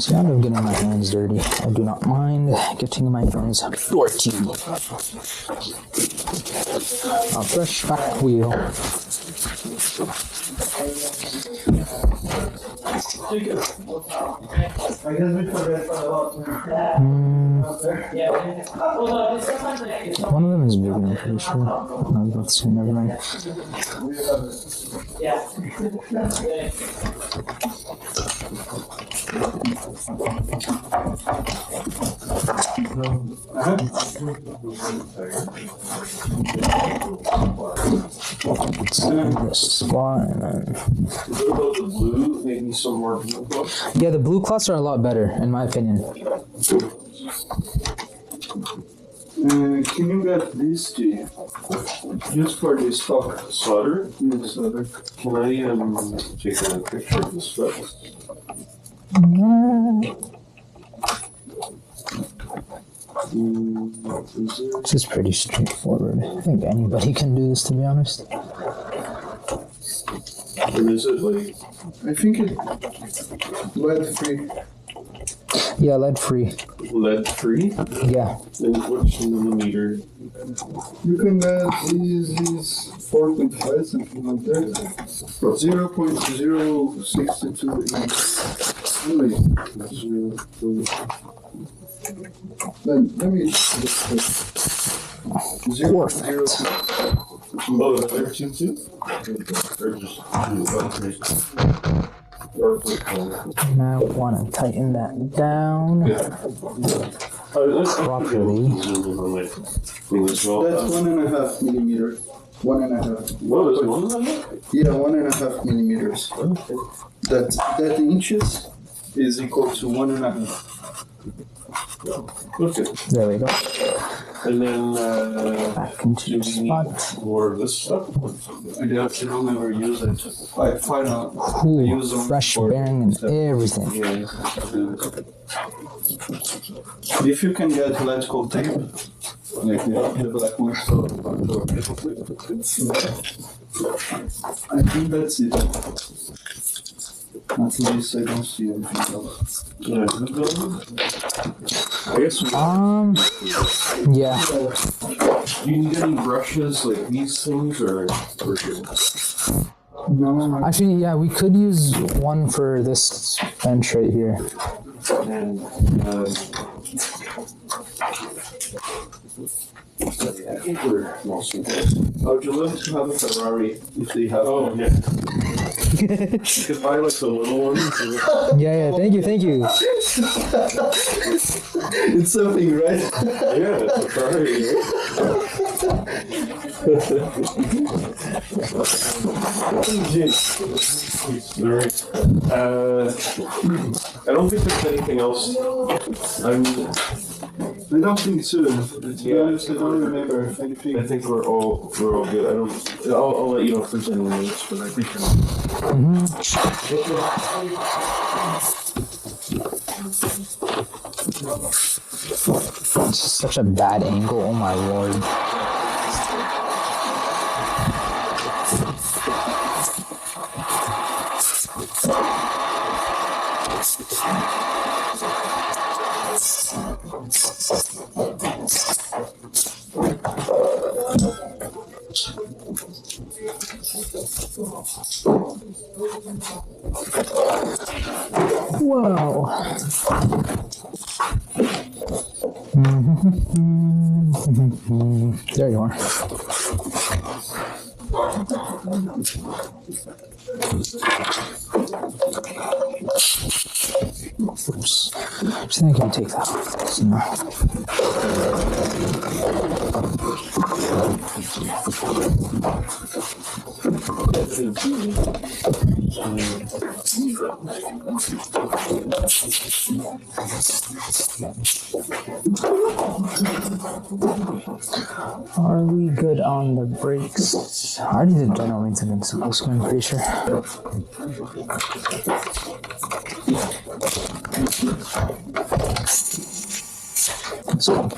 See, I'm getting my hands dirty. I do not mind getting my hands dirty. A fresh back wheel. One of them is bigger, I'm pretty sure. No, that's two, never mind. Squat and then. What about the blue? Maybe some more blue cloths? Yeah, the blue cloths are a lot better, in my opinion. Can you get this to just for the stock Solder? Yes, solder. Can I take a picture of the stuff? This is pretty straightforward. I think anybody can do this, to be honest. And is it like I think it's lead free. Yeah, lead free. lead free? Yeah. And what's the millimeter? You can get these 4.5, something like that. 0.062 let me zero. Oh, is there two? Or just Now I want to tighten that down properly. That's 1.5 millimeters. 1.5. What is it? Yeah, 1.5 millimeters. That inches is equal to 1.5. Okay. There we go. And then Back into do the we need spot. more of this stuff? I actually don't ever use it. I find out. I Ooh, use them fresh for- bearing and everything. Yeah. If you can get electrical tape, like the black one, so I think that's it. At least I don't see anything else. Yeah. I guess Yeah. do you need any brushes like these things or No, Actually, yeah, we could use one for this bench right here. and I think we're mostly good. I would love to have a Ferrari if they have. Oh yeah. You could buy like the little ones. Yeah, thank you. It's something, right? Yeah, it's a Ferrari, right? I don't think there's anything else. I don't think so. To be honest, I don't remember anything. I think we're all good. I'll let you know if there's any notes, but I think It's such a bad angle, oh my lord. Whoa. There you are. Oops. I think I can take that off. So are we good on the brakes? I already did general maintenance, I'm pretty sure. Let's go.